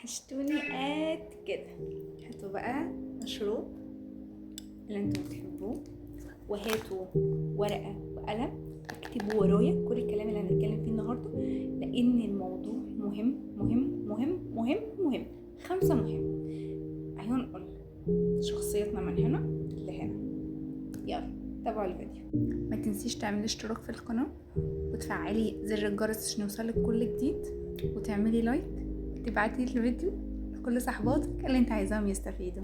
وحشتوني قد كده. هاتوا بقى مشروب اللي انتوا بتحبوه، وهاتوا ورقة وقلم اكتبوا ورايا كل الكلام اللي هنتكلم فيه النهارده، لان الموضوع مهم مهم مهم مهم مهم. 5 مهم. هنقول شخصيتنا من هنا لهنا. يلا تابعوا الفيديو. ما تنسيش تعملي اشتراك في القناة وتفعلي زر الجرس عشان يوصلك كل جديد، وتعملي لايك وتبعتي الفيديو لكل صحباتك اللي انت عايزاهم يستفيدوا.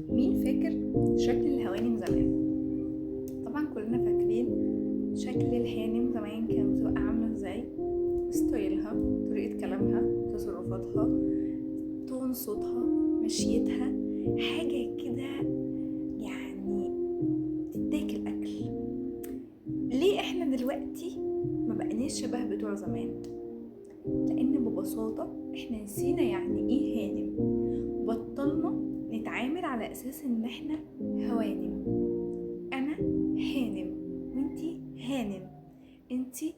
مين فاكر شكل الهوانم زمان؟ طبعا كلنا فاكرين شكل الهانم زمان كانت بتبقى عامله ازاي، ستايلها، طريقه كلامها، تصرفاتها، تون صوتها، مشيتها، حاجه كده يعني تتاكل اكل. ليه احنا دلوقتي ما بقناش شبه بتوع زمان؟ لان ببساطه احنا نسينا يعني ايه هانم، بطلنا نتعامل على اساس ان احنا هوانم. انا هانم وانتي هانم، انتي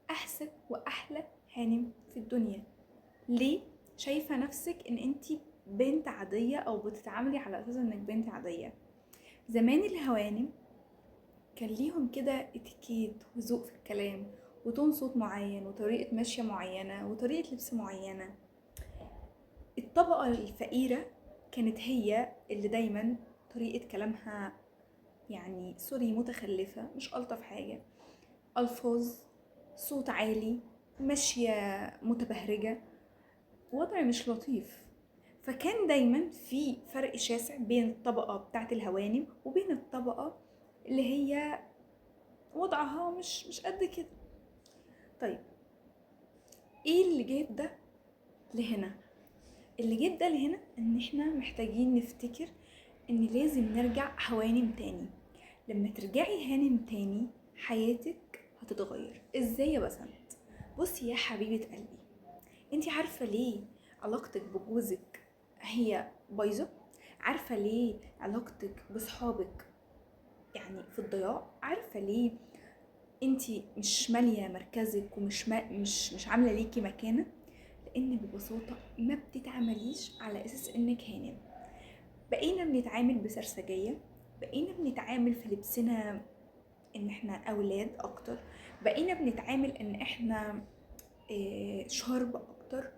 احسن واحلى هانم في الدنيا. ليه شايفه نفسك ان انتي بنت عاديه او بتتعاملي على اساس انك بنت عاديه؟ زمان الهوانم كان ليهم كده اتيكيت وذوق في الكلام وتون صوت معين وطريقه ماشيه معينه وطريقه لبس معينه. الطبقه الفقيره كانت هي اللي دايما طريقه كلامها يعني سوري متخلفة، مش ألطف حاجة، ألفاظ، صوت عالي، ماشية متبهرجة، وضع مش لطيف. فكان دايما في فرق شاسع بين الطبقة بتاعت الهوانم وبين الطبقة اللي هي وضعها مش قد كده. طيب ايه اللي جاب ده لهنا؟ اللي جاب ده لهنا ان احنا محتاجين نفتكر ان لازم نرجع هوانم تاني. لما ترجعي هانم تاني حياتك هتتغير. ازاي يا بسنت؟ بصي يا حبيبة قلبي، انتي عارفة ليه علاقتك بجوزك هي بايظة؟ عارفة ليه علاقتك بصحابك يعني في الضياع؟ عارفة ليه انتي مش مالية مركزك ومش مش عاملة ليكي مكانة؟ لان ببساطة ما بتتعامليش على اساس انك هانم. بقينا بنتعامل بسرسجية، بقينا بنتعامل في لبسنا ان احنا اولاد اكتر، بقينا بنتعامل ان احنا شارب اكتر،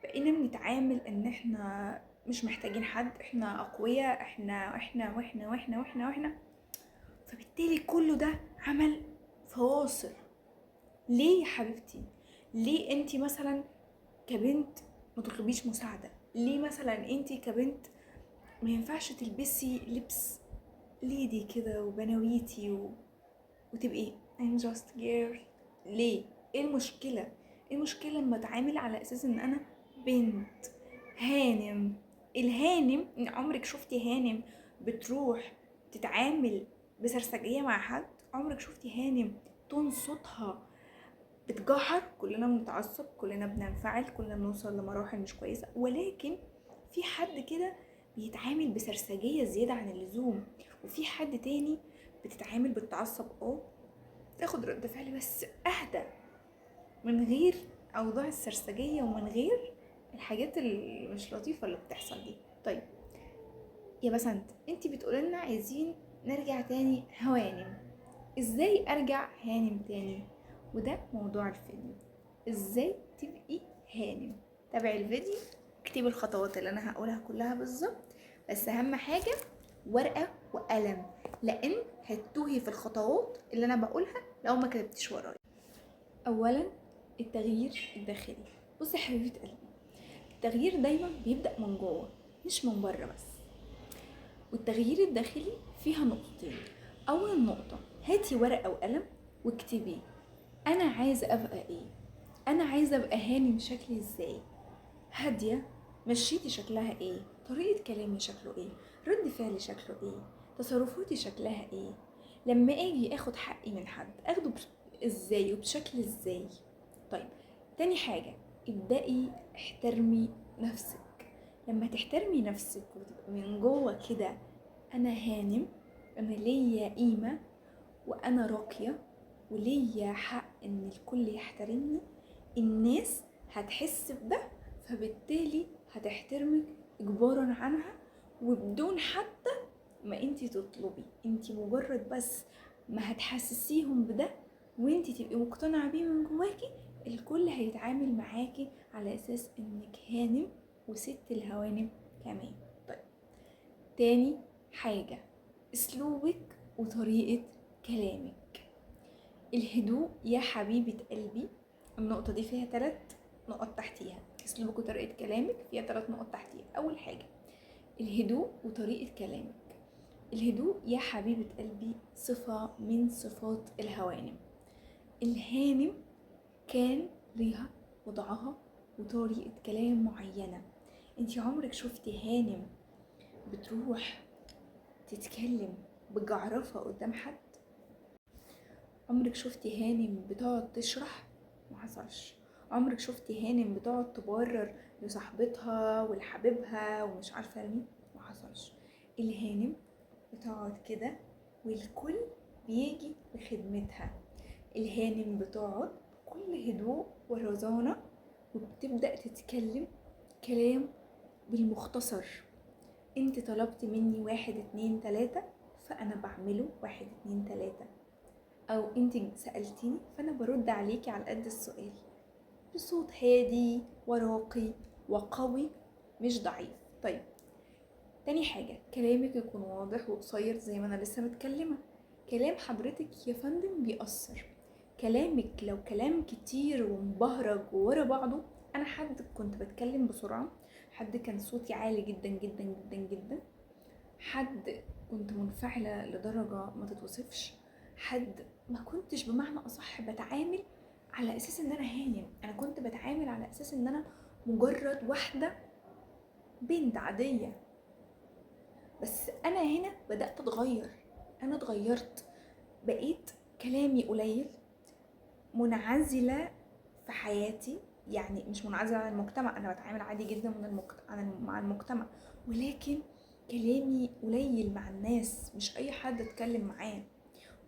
بقينا بنتعامل ان احنا مش محتاجين حد، احنا اقوياء، احنا. فبالتالي كله ده عمل فواصل. ليه يا حبيبتي؟ ليه انتي مثلا كبنت ما تطلبيش مساعدة؟ ليه مثلا انتي كبنت ما ينفعش تلبسي لبس ليدي كده وبنويتي وتبقي I'm just girl؟ ليه؟ ايه المشكلة؟ ايه المشكلة لما اتعامل على اساس ان انا بنت هانم؟ الهانم، عمرك شفتي هانم بتروح تتعامل بسرسجية مع حد؟ عمرك شفتي هانم تون صوتها بتجحر؟ كلنا بنتعصب، كلنا بننفعل، كلنا بنوصل لمراحل مش كويسة، ولكن في حد كده بيتعامل بسرسجية زيادة عن اللزوم، وفي حد تاني بتتعامل بالتعصب تاخد رد فعل بس اهدى، من غير اوضاع السرسجية ومن غير الحاجات اللي مش لطيفة اللي بتحصل دي. طيب يا بسنت، انتي بتقولنا عايزين نرجع تاني هوانم. ازاي ارجع هانم تاني؟ وده موضوع الفيديو، ازاي تبقي هانم. تابعي الفيديو، اكتبي الخطوات اللي انا هقولها كلها بالظبط، بس اهم حاجة ورقة وقلم، لان هتتوهي في الخطوات اللي انا بقولها لو ما كتبتش ورايا. اولا التغيير الداخلي. بصي يا حبيبة قلبي، التغيير دايما بيبدأ من جوه مش من بره بس، والتغيير الداخلي فيها نقطتين. اول نقطة، هاتي ورقة وقلم واكتبي انا عايزة ابقى ايه، انا عايزة ابقى هانم شكلي ازاي، هادية، مشيتي شكلها ايه، طريقة كلامي شكله ايه، رد فعلي شكله ايه، تصرفاتي شكلها ايه، لما اجي اخد حقي من حد اخده ازاي وبشكل ازاي. طيب تاني حاجة، ابدأي احترمي نفسك. لما تحترمي نفسك وتبقى من جوه كده انا هانم، انا ليا قيمة وانا راقية وليا حق ان الكل يحترمني، الناس هتحس بده، فبالتالي هتحترمك اجبارا عنها وبدون حتى ما انتي تطلبي. انتي مجرد بس ما هتحسسيهم بده وانتي تبقي مقتنعة بيه من جواكي، الكل هيتعامل معاكي على اساس انك هانم وست الهوانم كمان. طيب، تاني حاجة، اسلوبك وطريقة كلامك. الهدوء يا حبيبة قلبي، النقطة دي فيها 3 نقط تحتيها. اسلوبك وطريقة كلامك فيها 3 نقط تحتيها. اول حاجة الهدوء وطريقة كلامك. الهدوء يا حبيبة قلبي صفة من صفات الهوانم. الهانم كان ليها وضعها وطريقة كلام معينة. انتي عمرك شفتي هانم بتروح تتكلم بجعرفة قدام حد؟ عمرك شفتي هانم بتقعد تشرح؟ ما حصلش. عمرك شفتي هانم بتقعد تبرر لصاحبتها ولحبيبها ومش عارفة مين؟ ما حصلش. الهانم بتقعد كده والكل بيجي بخدمتها. الهانم بتقعد بكل هدوء ورزانة وبتبدأ تتكلم كلام بالمختصر. انت طلبت مني 1 2 3 فانا بعمله 1 2 3، او انت سألتيني فانا برد عليكي على قد السؤال، بصوت هادي وراقي وقوي مش ضعيف. طيب، تاني حاجة كلامك يكون واضح وقصير زي ما انا لسه متكلمة. كلام حضرتك يا فندم بيأثر. كلامك لو كلام كتير ومبهرج وورا بعضه، انا حد كنت بتكلم بسرعة، حد كان صوتي عالي جدا جدا جدا جدا، حد كنت منفعلة لدرجة ما تتوصفش، حد ما كنتش بمعنى اصح بتعامل على اساس ان انا هانم. انا كنت بتعامل على اساس ان انا مجرد واحدة بنت عادية. بس انا هنا بدأت اتغير، انا اتغيرت، بقيت كلامي قليل، منعزلة في حياتي. يعني مش منعزلة عن المجتمع، انا بتعامل عادي جدا مع المجتمع، ولكن كلامي قليل مع الناس، مش اي حد اتكلم معاه.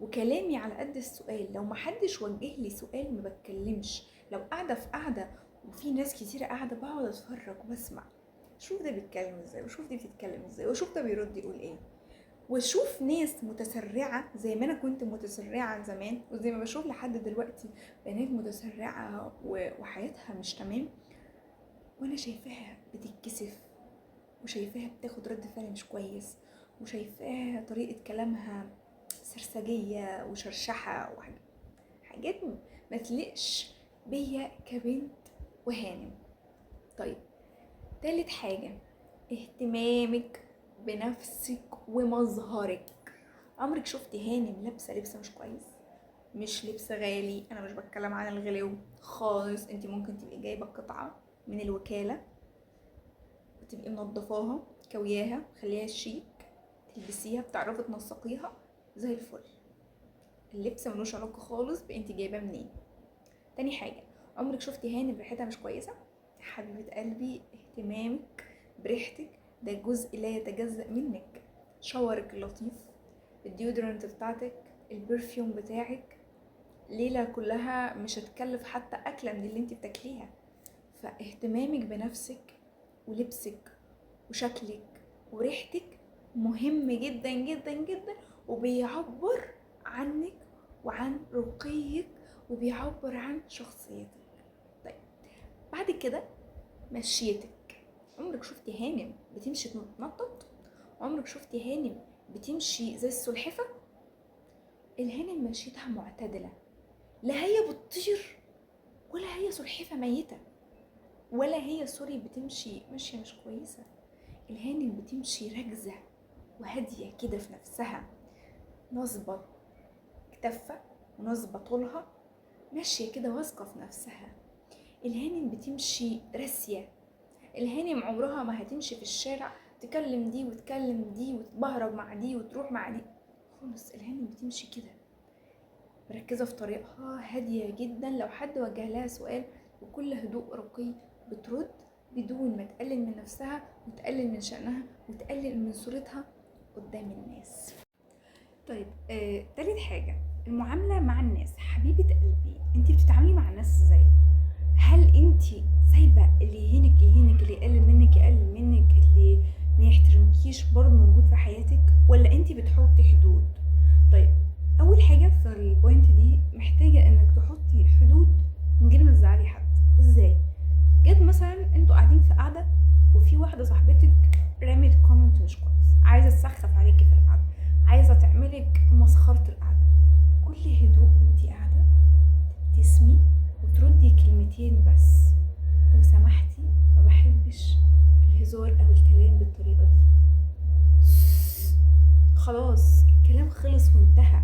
وكلامي على قد السؤال، لو محدش وجه لي سؤال ما بتكلمش. لو قاعدة في قاعدة وفي ناس كتيرة قاعدة، بقعد اتفرج وبسمع، شوف ده بيتكلم ازاي وشوف دي بتتكلم ازاي وشوف ده بيرد يقول ايه، واشوف ناس متسرعة زي ما انا كنت متسرعة زمان، وزي ما بشوف لحد دلوقتي بنات متسرعة وحياتها مش تمام، وانا شايفاها بتتكسف وشايفاها بتاخد رد فعل مش كويس وشايفاها طريقة كلامها سرسجية وشرشحة وحاجات ما تلقش بيا كبنت وهانم. طيب، تالت حاجة اهتمامك بنفسك ومظهرك. عمرك شفتي هانم لابسه لبس مش كويس؟ مش لبس غالي، انا مش بتكلم عن الغلو خالص. انت ممكن تبقي جايبه قطعه من الوكاله وتبقي منضفاها كوياها خليها شيك، تلبسيها بتعرفي تنسقيها زي الفل. اللبس ملوش علاقه خالص بانت جايباه منين. تاني حاجه، عمرك شفتي هانم ريحتها مش كويسه؟ حبيبه قلبي، اهتمامك بريحتك ده جزء لا يتجزأ منك. شاورك اللطيف، الديودرنت بتاعتك، البرفيوم بتاعك، ليلة كلها مش هتكلف حتى أكلة من اللي انت بتاكليها. فاهتمامك بنفسك ولبسك وشكلك وريحتك مهم جدا جدا جدا، وبيعبر عنك وعن رقيك وبيعبر عن شخصيتك. طيب، بعد كده مشيتك. عمرك شفتي هانم بتمشي تنطط؟ عمرك شفتي هانم بتمشي زي السلحفة؟ الهانم مشيتها معتدلة، لا هي بتطير ولا هي سلحفة ميتة ولا هي سوري بتمشي ماشية مش كويسة. الهانم بتمشي راكزة وهادية كده في نفسها، نصبة كتفة ونصبة طولها، ماشية كده واثقة في نفسها. الهانم بتمشي راسية. الهانم عمرها ما هتمشي في الشارع تكلم دي وتكلم دي وتبهرج مع دي وتروح مع دي خالص. الهانم بتمشي كده مركزة في طريقها، هادية جدا. لو حد وجه لها سؤال بكل هدوء رقي بترد بدون ما تقلل من نفسها وتقلل من شأنها وتقلل من صورتها قدام الناس. طيب، تالت حاجة المعاملة مع الناس. حبيبة قلبي، انتي بتتعاملي مع الناس ازاي؟ هل انتي مخليكيش برضه موجود في حياتك، ولا انت بتحطي حدود؟ طيب اول حاجه في البوينت دي محتاجه انك تحطي حدود من غير ما تزعلي حد. ازاي؟ جد مثلا انتوا قاعدين في قعده وفي واحده صاحبتك رمت كومنت مش كويس، عايزه تسخف عليكي في القعده، عايزه تعملك مسخره القعده، بكل هدوء وانتي قاعده تسمي وتردي كلمتين بس: لو سمحتي ما بحبش الهزار او الكلام بالطريقه دي. خلاص الكلام خلص وانتهى.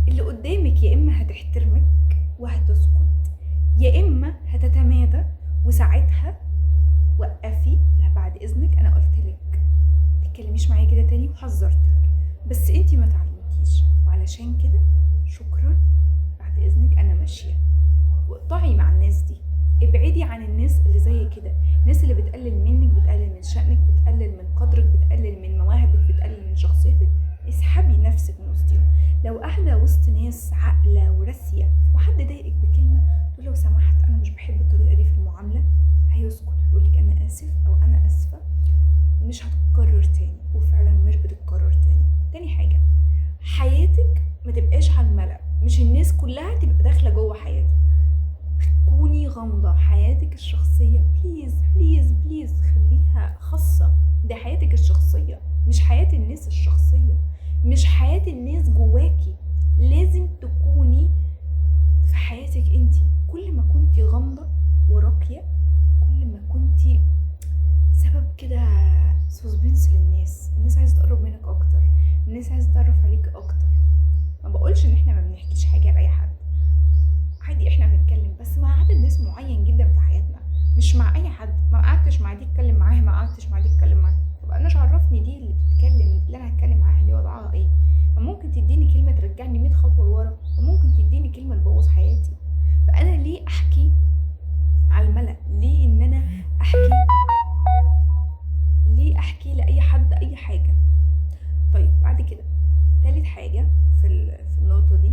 اللي قدامك يا اما هتحترمك وهتسكت، يا اما هتتمادى، وساعتها وقفي. لا بعد اذنك انا قلتلك متتكلميش معايا كده تاني وحذرتك، بس انتي ما تعلمتيش، وعلشان كده شكرا، بعد اذنك انا ماشيه. واقطعي مع الناس دي، ابعدي عن الناس اللي زي كده، الناس اللي بتقلل منك، بتقلل من شأنك، بتقلل من قدرك، بتقلل من مواهبك، بتقلل من شخصيتك. اسحبي نفسك من وسطهم. لو قاعده وسط ناس عاقله وراسيه وحد ضايقك بكلمه، تقول لو سمحت انا مش بحب الطريقه دي في المعامله، هيسكت ويقولك انا اسف او انا اسفه، مش هتتكرر تاني، وفعلا مش بتتكرر تاني. تاني حاجه، حياتك ما تبقاش على الملأ، مش الناس كلها تبقى داخله جوه حياتك. كوني غامضة. حياتك الشخصية بليز بليز بليز خليها خاصة، دي حياتك الشخصية مش حياة الناس الشخصية، مش حياة الناس جواكي. لازم تكوني في حياتك انتي. كل ما كنتي غامضة وراقية، كل ما كنتي سبب كده سسبنس للناس، الناس عايزة تقرب منك اكتر، الناس عايزة تعرف عليك اكتر. ما بقولش ان احنا ما بنحكيش حاجة لأي حد، عادي احنا بنتكلم، بس مع عدد ناس معين جدا في حياتنا، مش مع اي حد. ما قعدتش مع دي اتكلم معاها، ما قعدتش مع دي اتكلم معاها، طب انا مش عرفني دي اللي بتتكلم اللي انا هتكلم معاها دي وضعها ايه؟ ممكن تديني كلمه ترجعني 100 خطوه لورا، وممكن تديني كلمه تبوظ حياتي. فانا ليه احكي على الملأ؟ ليه ان انا احكي؟ ليه احكي لاي حد اي حاجه؟ طيب بعد كده تالت حاجه في النقطه دي،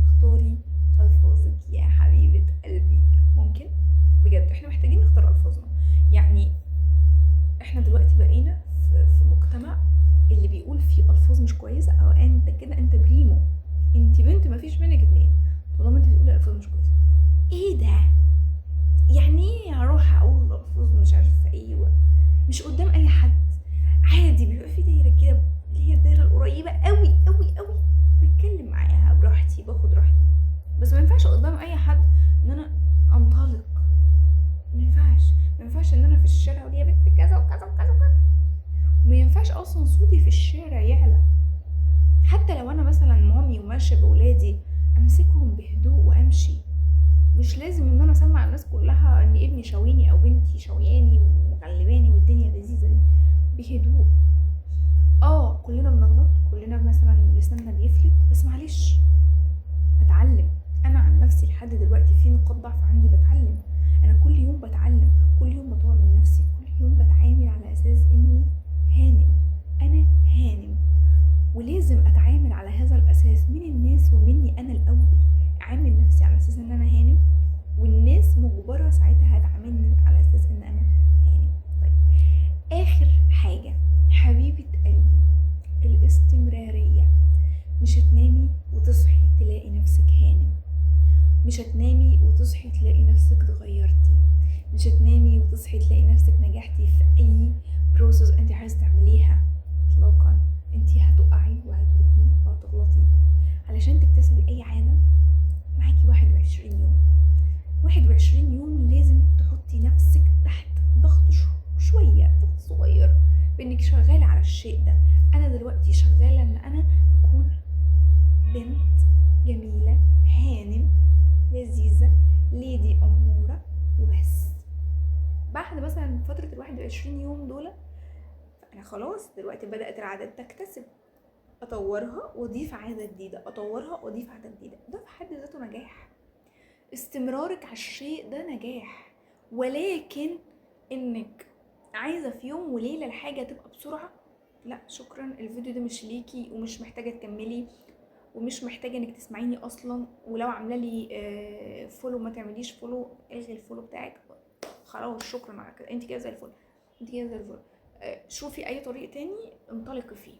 اختاري الفاظك يا حبيبه قلبي. ممكن بجد احنا محتاجين نختار الفاظنا. يعني احنا دلوقتي بقينا في مجتمع اللي بيقول فيه الفاظ مش كويسه، او انت كده انت بريمو، انت بنت مفيش منك اتنين طالما انت بتقولي الفاظ مش كويسه. ايه ده؟ يعني ايه هروح اقول الفاظ مش عارفه ايه؟ مش قدام اي حد، عادي بيبقى في دايره كده اللي هي الدايره القريبه قوي قوي قوي، بتكلم معاها براحتي، باخد راحتي. بس ما ينفعش قدام اي حد ان انا انطلق، ما ينفعش ان انا في الشارع اقول يا بنت كذا وكذا وكذا وكذا، وما ينفعش اصلا صوتي في الشارع يعلى. حتى لو انا مثلا مامي وماشيه باولادي، امسكهم بهدوء وامشي. مش لازم ان انا اسمع الناس كلها ان ابني شاويني او بنتي شوياني ومغلباني والدنيا لذيذه دي. بهدوء. كلنا بنغلط، كلنا مثلا لساننا بيفلت، بس معلش اتعلم. انا عن نفسي لحد دلوقتي في نقاط ضعف عندي، بتعلم. انا كل يوم بتعلم، كل يوم بطور من نفسي، كل يوم بتعامل على اساس اني هانم. انا هانم، ولازم اتعامل على هذا الاساس من الناس ومني انا الاول. اعامل نفسي على اساس ان انا هانم، والناس مجبره ساعتها هتعاملني على اساس ان انا هانم. طيب اخر حاجه حبيبه قلبي، الاستمراريه. مش هتنامي وتصحي تلاقي نفسك هانم، مش هتنامي وتصحي تلاقي نفسك اتغيرتي، مش هتنامي وتصحي تلاقي نفسك نجحتي في اي بروسس انت عايزه تعمليها اطلاقا. انت هتقعي وهتقومي وهتغلطي. علشان تكتسبي اي عاده معاكي 21 يوم. 21 يوم لازم تحطي نفسك تحت ضغط شويه، ضغط صغير، بانك شغاله على الشيء ده. انا دلوقتي شغاله ان انا اكون بنت جميله هانم لذيذه ليدي اموره وبس. بعد مثلا فتره ال21 يوم دول، فانا خلاص دلوقتي بدات العادات تكتسب، اطورها واضيف عاده جديده، اطورها واضيف عاده جديده. ده في حد ذاته نجاح. استمرارك على الشيء ده نجاح. ولكن انك عايزه في يوم وليله الحاجه تبقى بسرعه، لا شكرا، الفيديو ده مش ليكي، ومش محتاجه تكملي، ومش محتاجه انك تسمعيني اصلا. ولو عامله لي فولو ما تعمليش فولو، الغي الفولو بتاعك خلاص، شكرا على كده، انت كده زي الفل، انت كده زي الفل. شوفي اي طريق تاني انطلقي فيه،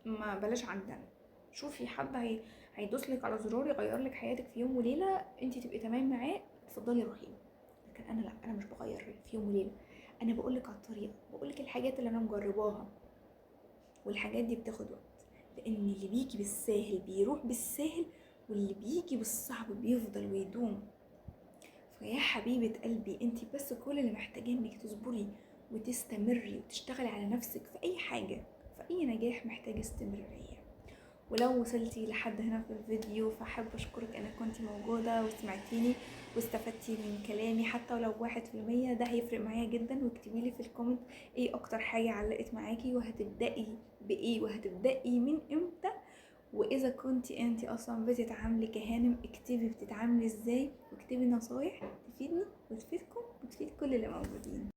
ما بلاش عندنا. شوفي حد هيدوس لك على زرار يغير لك حياتك في يوم وليله، انت تبقي تمام معاه، اتفضلي روحي. لكن انا لا، انا مش بغير في يوم وليله، انا بقول لك على الطريقه، بقول لك الحاجات اللي انا مجرباها، والحاجات دي بتاخد وقت، لان اللي بيجي بالساهل بيروح بالساهل، واللي بيجي بالصعب بيفضل ويدوم. فيا حبيبة قلبي، انتي بس كل اللي محتاجاه انك تصبري وتستمري وتشتغلي على نفسك في اي حاجة. في اي نجاح محتاج استمرارية. ولو وصلتي لحد هنا في الفيديو فحب اشكرك انك كنتي موجودة وسمعتيني واستفدتي من كلامي، حتى ولو 1%، ده هيفرق معايا جدا. واكتبيلي في الكومنت ايه اكتر حاجة علقت معاكي، وهتبدأي بايه، وهتبدأي من امتى. واذا كنتي انتي اصلا بتتعاملي كهانم، اكتبي بتتعاملي ازاي، واكتبي نصايح تفيدني وتفيدكم وتفيد كل اللي موجودين.